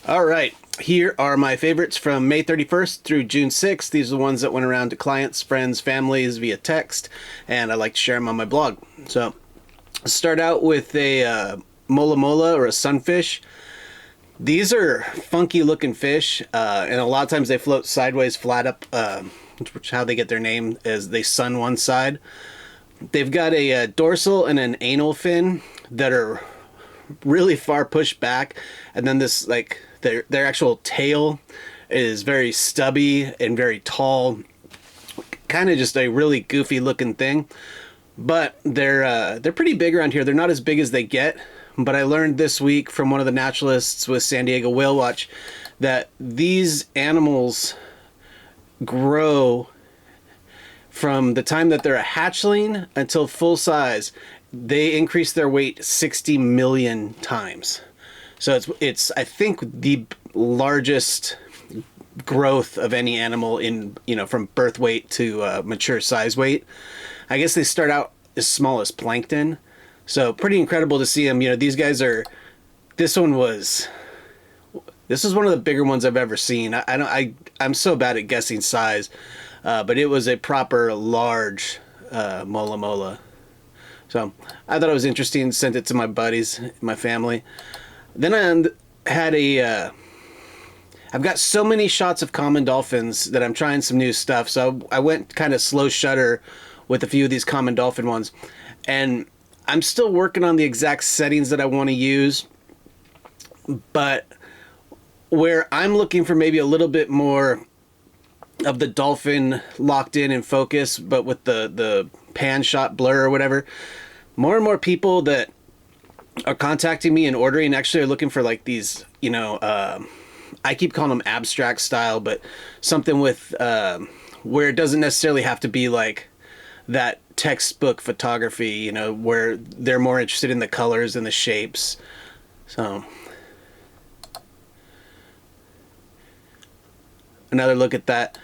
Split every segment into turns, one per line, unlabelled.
All right, here are my favorites from May 31st through June 6th. These are the ones that went around to clients, friends, families via text, and I like to share them on my blog. So, let's start out with a Mola or a sunfish. These are funky looking fish, and a lot of times they float sideways, flat up, which is how they get their name, as they sun one side. They've got a dorsal and an anal fin that are really far pushed back, and then this, like, their actual tail is very stubby and very tall, kind of just a really goofy looking thing. But they're pretty big around here. They're not as big as they get, but I learned this week from one of the naturalists with San Diego Whale Watch that these animals grow from the time that they're a hatchling until full size. They increase their weight 60 million times. So it's I think the largest growth of any animal in, from birth weight to mature size weight. I guess they start out as small as plankton. So pretty incredible to see them. These guys are, this is one of the bigger ones I've ever seen. I'm so bad at guessing size, but it was a proper large mola. So I thought it was interesting, sent it to my buddies, my family. Then I had I've got so many shots of common dolphins that I'm trying some new stuff. So I went kind of slow shutter with a few of these common dolphin ones. And I'm still working on the exact settings that I want to use. But where I'm looking for maybe a little bit more of the dolphin locked in and focus, but with the pan shot blur or whatever, more and more people that are contacting me and ordering actually are looking for like these, I keep calling them abstract style, but something with where it doesn't necessarily have to be like that textbook photography, where they're more interested in the colors and the shapes. So another look at that.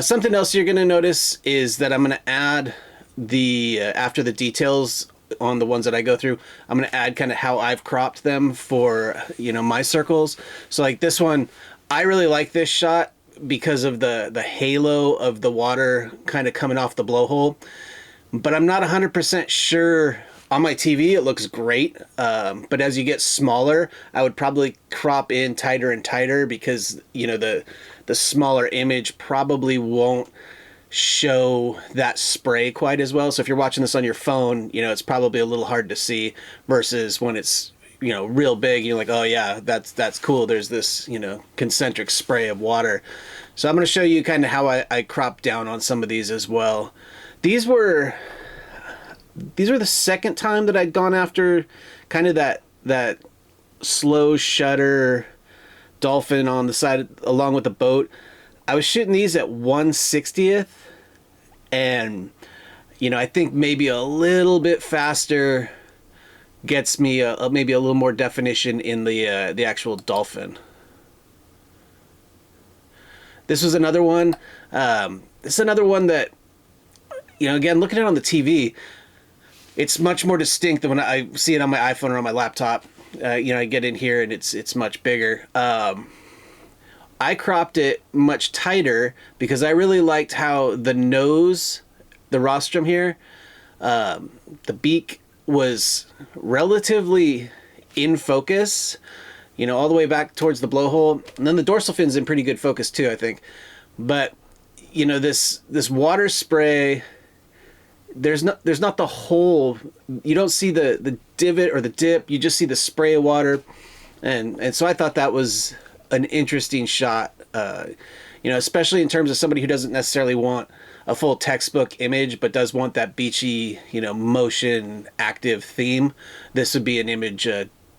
Something else you're going to notice is that I'm going to add the after the details on the ones that I go through, I'm going to add kind of how I've cropped them for, my circles. So like this one, I really like this shot because of the halo of the water kind of coming off the blowhole. But I'm not 100% sure. On my TV, it looks great. But as you get smaller, I would probably crop in tighter and tighter because, the smaller image probably won't show that spray quite as well. So if you're watching this on your phone, it's probably a little hard to see versus when it's, real big, you're like, oh yeah, that's cool. There's this, concentric spray of water. So I'm going to show you kind of how I crop down on some of these as well. These were the second time that I'd gone after kind of that slow shutter dolphin on the side along with the boat. I was shooting these at 1/60th, and I think maybe a little bit faster gets me maybe a little more definition in the actual dolphin. This was another one. This is another one that, again, looking at it on the TV, it's much more distinct than when I see it on my iPhone or on my laptop. I get in here and it's much bigger. I cropped it much tighter because I really liked how the nose, the rostrum here, the beak was relatively in focus, all the way back towards the blowhole. And then the dorsal fin's in pretty good focus too, I think. But, this water spray, there's not the hole. You don't see the divot or the dip. You just see the spray of water. And so I thought that was an interesting shot, especially in terms of somebody who doesn't necessarily want a full textbook image, but does want that beachy, motion active theme. This would be an image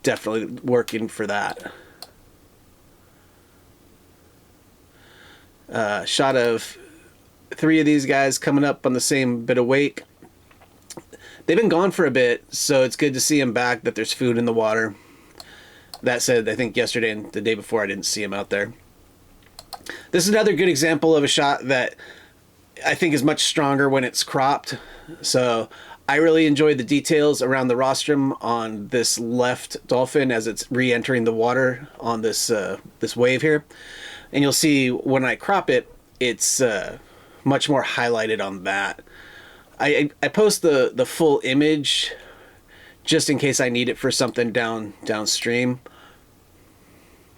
definitely working for that. Shot of 3 of these guys coming up on the same bit of wake. They've been gone for a bit, so it's good to see them back, that there's food in the water. That said, I think yesterday and the day before I didn't see him out there. This is another good example of a shot that I think is much stronger when it's cropped. So I really enjoy the details around the rostrum on this left dolphin as it's re-entering the water on this wave here. And you'll see when I crop it, it's much more highlighted on that. I post the full image just in case I need it for something downstream.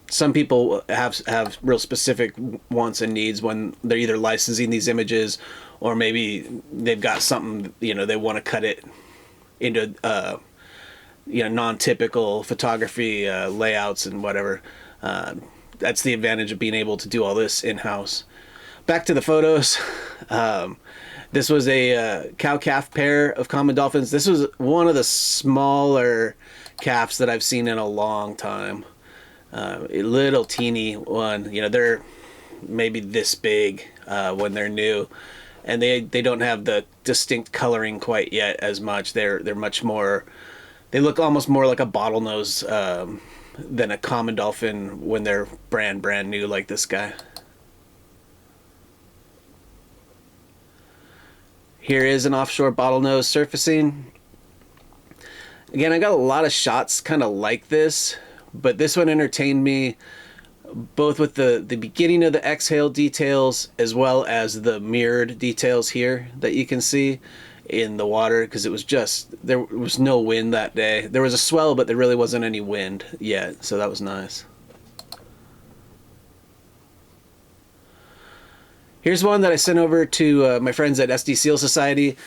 Some people have real specific wants and needs when they're either licensing these images, or maybe they've got something, you know, they want to cut it into you know, non-typical photography layouts and whatever. That's the advantage of being able to do all this in-house. Back to the photos. This was a cow-calf pair of common dolphins. This was one of the smaller calves that I've seen in a long time. A little teeny one. You know, they're maybe this big when they're new, and they don't have the distinct coloring quite yet as much. They're much more. They look almost more like a bottlenose than a common dolphin when they're brand new like this guy. Here is an offshore bottlenose surfacing. Again, I got a lot of shots kind of like this, but this one entertained me both with the beginning of the exhale details as well as the mirrored details here that you can see in the water, because it was just, there was no wind that day. There was a swell, but there really wasn't any wind yet, so that was nice. Here's one that I sent over to my friends at SD Seal Society.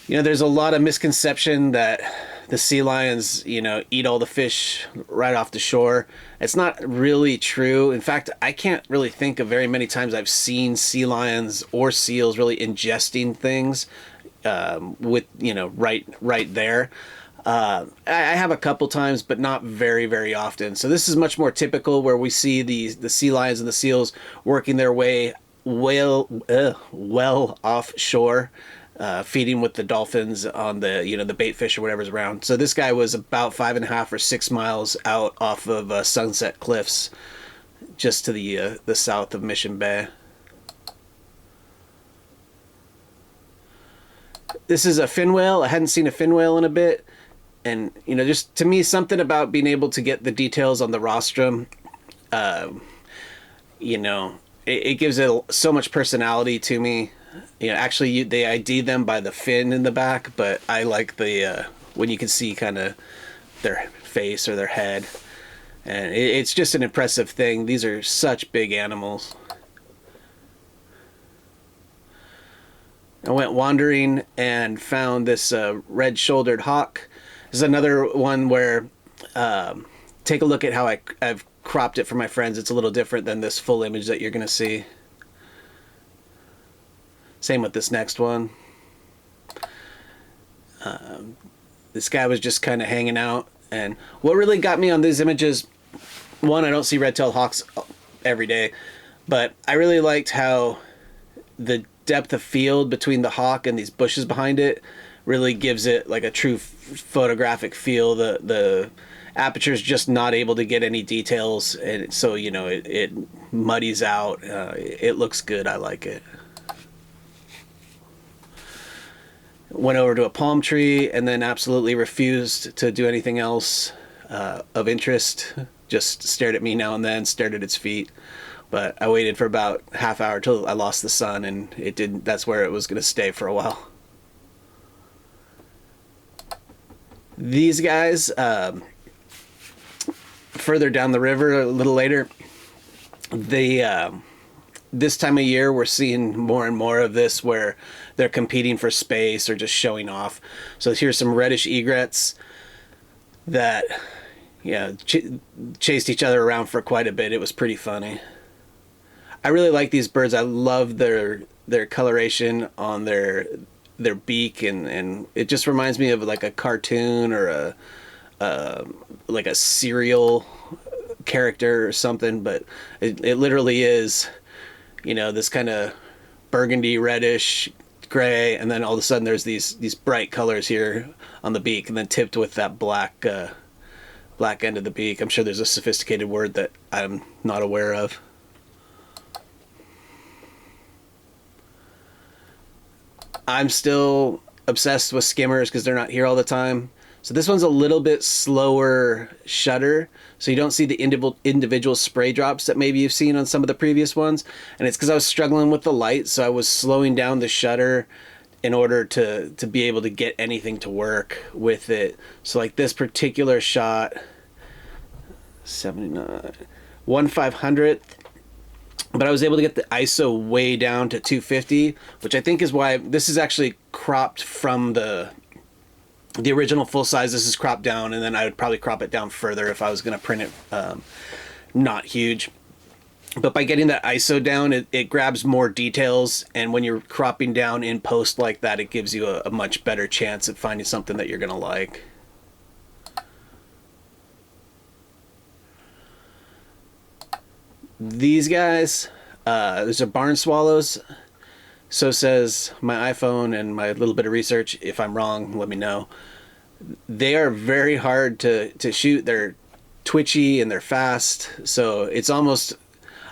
You know, there's a lot of misconception that the sea lions, you know, eat all the fish right off the shore. It's not really true. In fact, I can't really think of very many times I've seen sea lions or seals really ingesting things with, you know, right there. I have a couple times, but not very often. So this is much more typical, where we see the sea lions and the seals working their way well offshore, feeding with the dolphins on the, you know, the bait fish or whatever's around. So this guy was about 5.5 or 6 miles out off of Sunset Cliffs, just to the south of Mission Bay. This is a fin whale. I hadn't seen a fin whale in a bit, and you know, just to me, something about being able to get the details on the rostrum, you know, it gives it so much personality to me. You know, actually, they ID them by the fin in the back, but I like the when you can see kind of their face or their head, and it's just an impressive thing. These are such big animals. I went wandering and found this red-shouldered hawk. This is another one where take a look at how I've cropped it for my friends. It's a little different than this full image that you're going to see. Same with this next one. This guy was just kind of hanging out. And what really got me on these images, one, I don't see red-tailed hawks every day, but I really liked how the depth of field between the hawk and these bushes behind it really gives it like a true photographic feel. The aperture's just not able to get any details, and so, you know, it muddies out. It looks good. I like it. Went over to a palm tree and then absolutely refused to do anything else of interest. Just stared at me now and then, stared at its feet. But I waited for about half hour till I lost the sun, and it didn't. That's where it was going to stay for a while. These guys, further down the river a little later, this time of year we're seeing more and more of this, where they're competing for space or just showing off. So here's some reddish egrets that, yeah, chased each other around for quite a bit. It was pretty funny. I really like these birds. I love their coloration on their beak, and it just reminds me of like a cartoon or like a serial character or something. But it literally is, you know, this kind of burgundy, reddish, gray, and then all of a sudden there's these bright colors here on the beak, and then tipped with that black end of the beak. I'm sure there's a sophisticated word that I'm not aware of. I'm still obsessed with skimmers because they're not here all the time. So this one's a little bit slower shutter, so you don't see the individual spray drops that maybe you've seen on some of the previous ones. And it's because I was struggling with the light, so I was slowing down the shutter in order to be able to get anything to work with it. So like this particular shot, 79, 1/500th, but I was able to get the ISO way down to 250, which I think is why this is actually cropped from the original full size. This is cropped down, and then I would probably crop it down further if I was going to print it not huge. But by getting that ISO down, it grabs more details, and when you're cropping down in post like that, it gives you a much better chance at finding something that you're going to like. These guys, these are barn swallows. So says my iPhone and my little bit of research. If I'm wrong, let me know. They are very hard to shoot. They're twitchy and they're fast. So it's almost,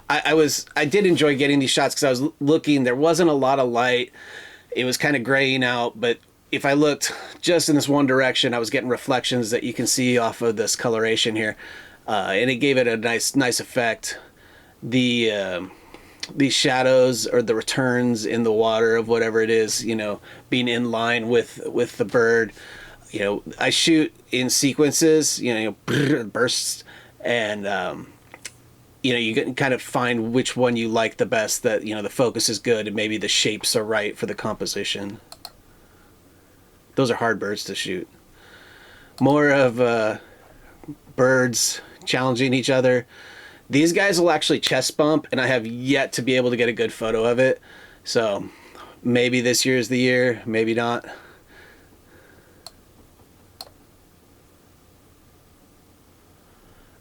I did enjoy getting these shots because I was looking, there wasn't a lot of light. It was kind of graying out, but if I looked just in this one direction, I was getting reflections that you can see off of this coloration here. And it gave it a nice effect. These shadows or the returns in the water of whatever it is, you know, being in line with the bird. You know, I shoot in sequences, you know, bursts, and you know, you can kind of find which one you like the best, that, you know, the focus is good and maybe the shapes are right for the composition. Those are hard birds to shoot. More of birds challenging each other. These guys will actually chest bump, and I have yet to be able to get a good photo of it. So maybe this year is the year, maybe not.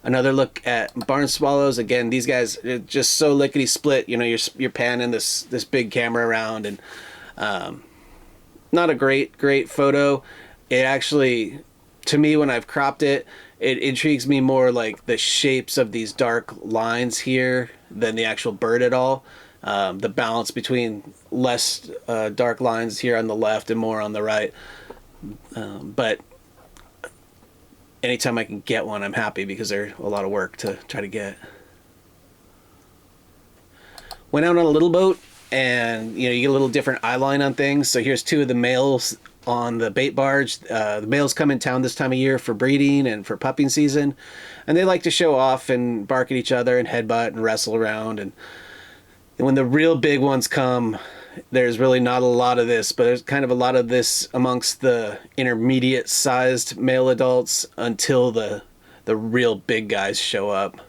Another look at barn swallows. Again, these guys are just so lickety split. You know, you're panning this big camera around, and not a great photo. It actually, to me, when I've cropped it, it intrigues me more like the shapes of these dark lines here than the actual bird at all. The balance between less dark lines here on the left and more on the right. But anytime I can get one, I'm happy, because they're a lot of work to try to get. Went out on a little boat, and you know, you get a little different eye line on things. So here's two of the males on the bait barge. The males come in town this time of year for breeding and for pupping season, and they like to show off and bark at each other and headbutt and wrestle around. And when the real big ones come, there's really not a lot of this, but there's kind of a lot of this amongst the intermediate sized male adults until the real big guys show up.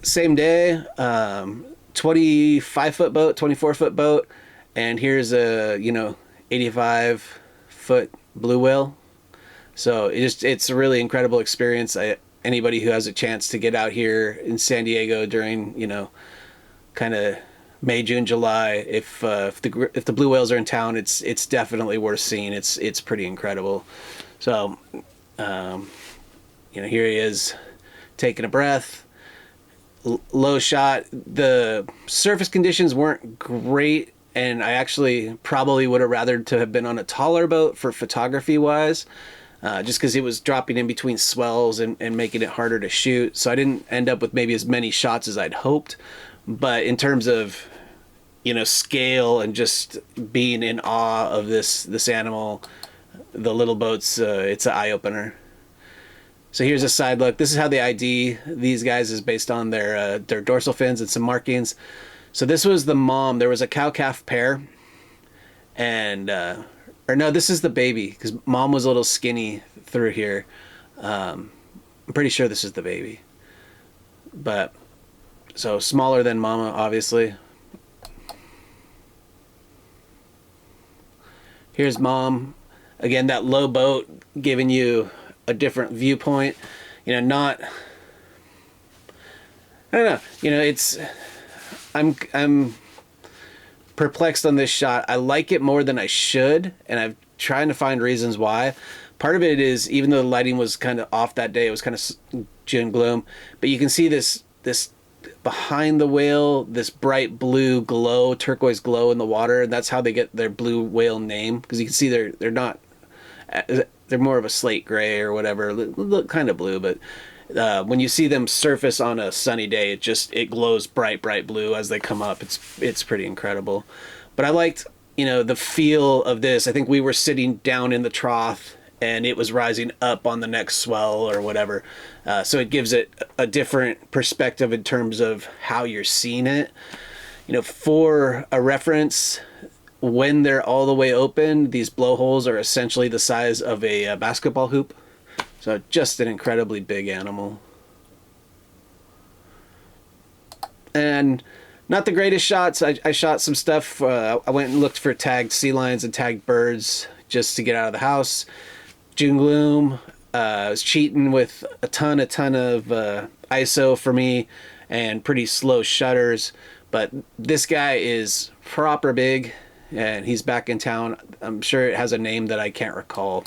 Same day, 25-foot boat, 24-foot boat, and here's a, you know, 85-foot blue whale. So it's a really incredible experience. Anybody who has a chance to get out here in San Diego during, you know, kind of May, June, July, if the blue whales are in town, it's definitely worth seeing. It's pretty incredible. So, you know, here he is taking a breath. Low shot. The surface conditions weren't great, and I actually probably would have rather to have been on a taller boat for photography wise, just because it was dropping in between swells and making it harder to shoot. So I didn't end up with maybe as many shots as I'd hoped. But in terms of, you know, scale and just being in awe of this animal, the little boats, it's an eye-opener. So here's a side look. This is how they ID these guys, is based on their dorsal fins and some markings. So this was the mom. There was a cow-calf pair, and or no, this is the baby, because mom was a little skinny through here. I'm pretty sure this is the baby, but so smaller than mama, obviously. Here's mom. Again, that low boat giving you a different viewpoint, you know, not, I don't know, you know, it's, I'm perplexed on this shot. I like it more than I should, and I'm trying to find reasons why. Part of it is, even though the lighting was kind of off that day, it was kind of June gloom, but you can see this behind the whale this bright blue glow, turquoise glow in the water, and that's how they get their blue whale name, because you can see they're not, they're more of a slate gray or whatever, look kind of blue, but when you see them surface on a sunny day, it glows bright blue as they come up. It's pretty incredible. But I liked, you know, the feel of this. I think we were sitting down in the trough and it was rising up on the next swell or whatever. So it gives it a different perspective in terms of how you're seeing it. You know, for a reference, when they're all the way open, these blowholes are essentially the size of a basketball hoop. So just an incredibly big animal. And not the greatest shots. I shot some stuff. I went and looked for tagged sea lions and tagged birds just to get out of the house. June gloom. I was cheating with a ton of ISO for me and pretty slow shutters. But this guy is proper big, and he's back in town. I'm sure it has a name that I can't recall.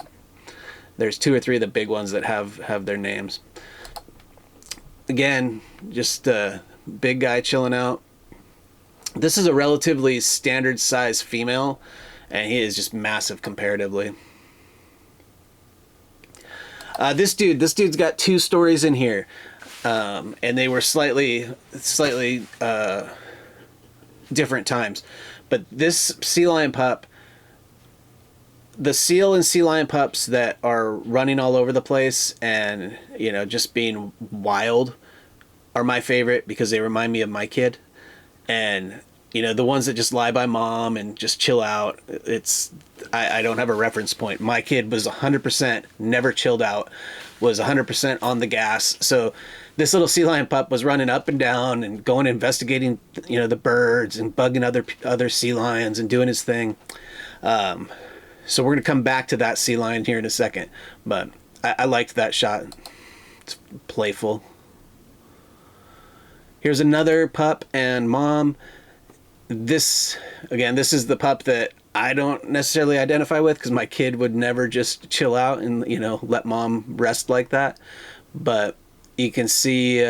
There's 2 or 3 of the big ones that have their names. Again, just a big guy chilling out. This is a relatively standard size female, and he is just massive comparatively. This dude's got 2 stories in here, and they were slightly different times. But this sea lion pup, the seal and sea lion pups that are running all over the place and, you know, just being wild are my favorite because they remind me of my kid. And, you know, the ones that just lie by mom and just chill out, I don't have a reference point. My kid was 100% never chilled out, was 100% on the gas. So this little sea lion pup was running up and down and going investigating, you know, the birds and bugging other sea lions and doing his thing. So we're going to come back to that sea lion here in a second, but I liked that shot. It's playful. Here's another pup and mom. This is the pup that I don't necessarily identify with because my kid would never just chill out and, you know, let mom rest like that. But you can see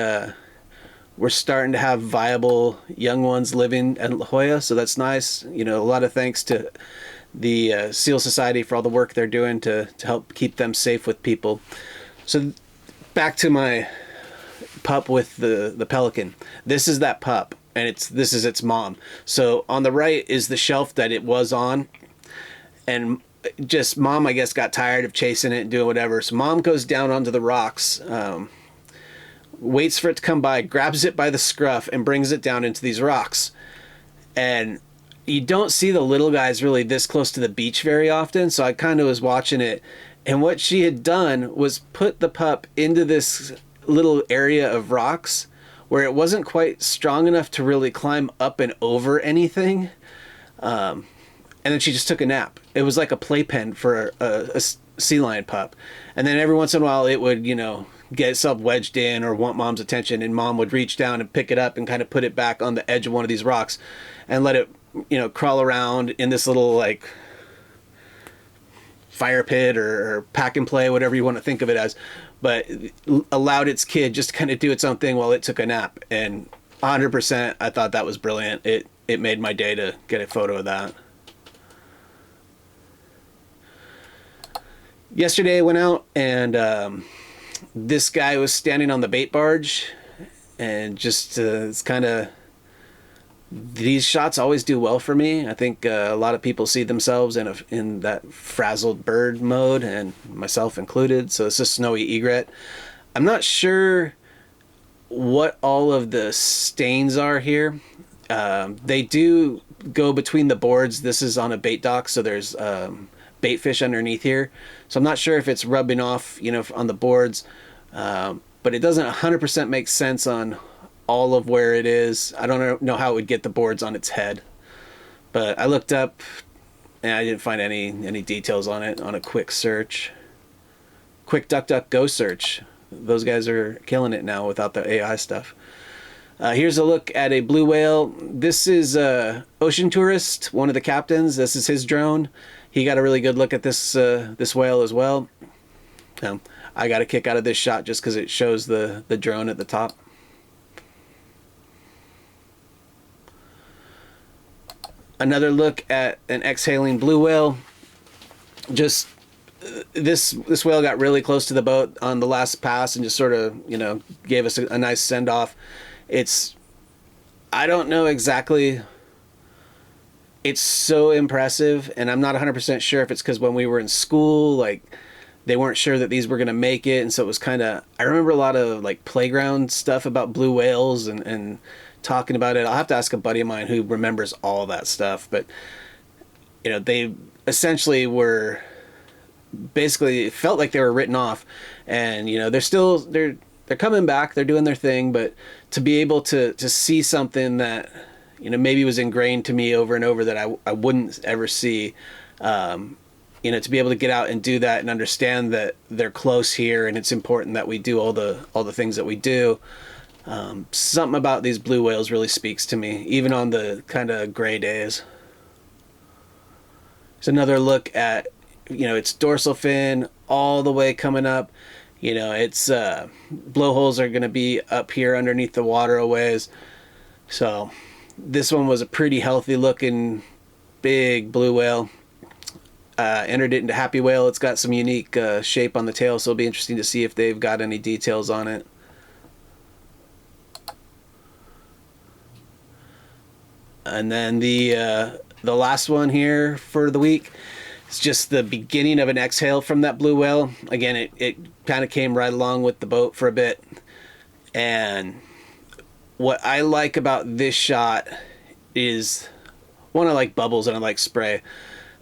we're starting to have viable young ones living at La Jolla, so that's nice. You know, a lot of thanks to the Seal Society for all the work they're doing to help keep them safe with people. So back to my pup with the pelican. This is that pup, and this is its mom. So on the right is the shelf that it was on, and just mom, I guess, got tired of chasing it and doing whatever. So mom goes down onto the rocks, waits for it to come by, grabs it by the scruff, and brings it down into these rocks. And you don't see the little guys really this close to the beach very often, so I kind of was watching it. And what she had done was put the pup into this little area of rocks where it wasn't quite strong enough to really climb up and over anything. And then she just took a nap. It was like a playpen for a sea lion pup. And then every once in a while it would, you know, get itself wedged in or want mom's attention, and mom would reach down and pick it up and kind of put it back on the edge of one of these rocks and let it, you know, crawl around in this little like fire pit or pack and play, whatever you want to think of it as, but allowed its kid just to kind of do its own thing while it took a nap. And 100%, I thought that was brilliant. It made my day to get a photo of that. Yesterday I went out and this guy was standing on the bait barge, and just it's kind of, these shots always do well for me. I think a lot of people see themselves in that frazzled bird mode, and myself included. So it's a snowy egret. I'm not sure what all of the stains are here. They do go between the boards. This is on a bait dock, so there's bait fish underneath here. So I'm not sure if it's rubbing off, you know, on the boards, but it doesn't 100% make sense on all of where it is. I don't know how it would get the boards on its head, but I looked up and I didn't find any details on it on a quick search. Quick DuckDuckGo search. Those guys are killing it now without the AI stuff. Here's a look at a blue whale. This is Ocean Tourist, one of the captains. This is his drone. He got a really good look at this this whale as well. I got a kick out of this shot just because it shows the drone at the top. Another look at an exhaling blue whale. Just this whale got really close to the boat on the last pass and just sort of, you know, gave us a nice send off. It's, I don't know exactly. It's so impressive, and I'm not 100% sure if it's because when we were in school, like, they weren't sure that these were going to make it, and so it was kind of, I remember a lot of like playground stuff about blue whales and talking about it. I'll have to ask a buddy of mine who remembers all that stuff, but you know, they essentially were basically, it felt like they were written off, and you know, they're coming back, they're doing their thing, but to be able to see something that, you know, maybe was ingrained to me over and over that I wouldn't ever see, you know, to be able to get out and do that and understand that they're close here and it's important that we do all the things that we do. Something about these blue whales really speaks to me, even on the kind of gray days. It's another look at, you know, its dorsal fin all the way coming up. You know, its blowholes are going to be up here underneath the water a ways. So this one was a pretty healthy looking big blue whale. Entered it into Happy Whale. It's got some unique shape on the tail, so it'll be interesting to see if they've got any details on it. And then the last one here for the week, it's just the beginning of an exhale from that blue whale. Again, it kind of came right along with the boat for a bit. And what I like about this shot is, one, I like bubbles and I like spray,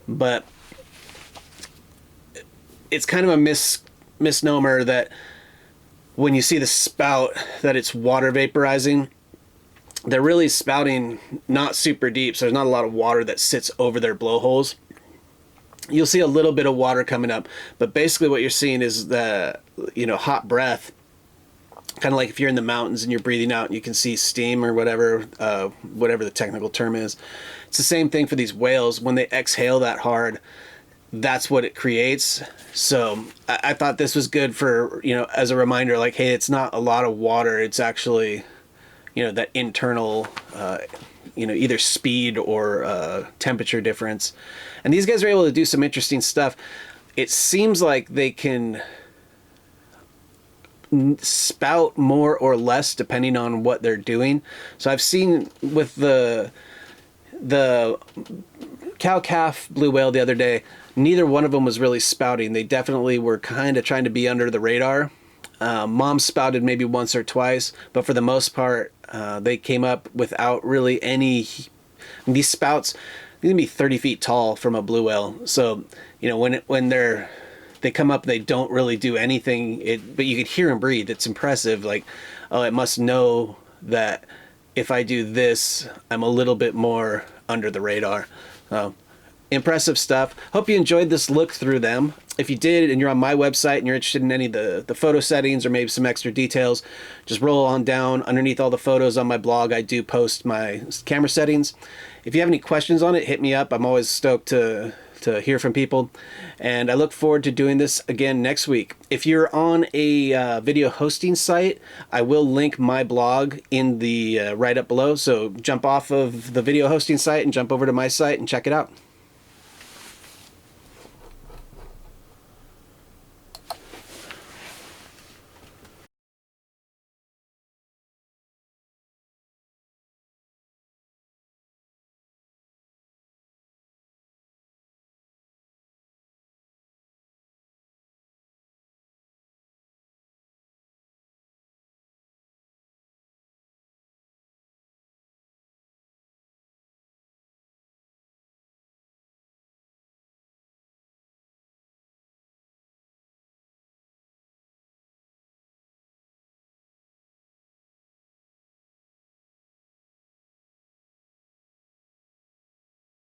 but it's kind of a misnomer that when you see the spout that it's water vaporizing. They're really spouting not super deep, so there's not a lot of water that sits over their blowholes. You'll see a little bit of water coming up, but basically what you're seeing is the, you know, hot breath, kind of like if you're in the mountains and you're breathing out and you can see steam or whatever the technical term is. It's the same thing for these whales. When they exhale that hard, that's what it creates. So I thought this was good for, you know, as a reminder, like, hey, it's not a lot of water. It's actually, you know, that internal, you know, either speed or temperature difference. And these guys are able to do some interesting stuff. It seems like they can spout more or less depending on what they're doing. So I've seen with the cow-calf blue whale the other day, neither one of them was really spouting. They definitely were kind of trying to be under the radar. Mom spouted maybe once or twice, but for the most part, they came up without really any. These spouts, they can be 30 feet tall from a blue whale. So, you know, when they come up, they don't really do anything. But you could hear them breathe. It's impressive. Like, oh, it must know that if I do this, I'm a little bit more under the radar. Impressive stuff. Hope you enjoyed this look through them. If you did and you're on my website and you're interested in any of the photo settings or maybe some extra details, just roll on down. Underneath all the photos on my blog, I do post my camera settings. If you have any questions on it, hit me up. I'm always stoked to hear from people. And I look forward to doing this again next week. If you're on a video hosting site, I will link my blog in the write-up below. So jump off of the video hosting site and jump over to my site and check it out.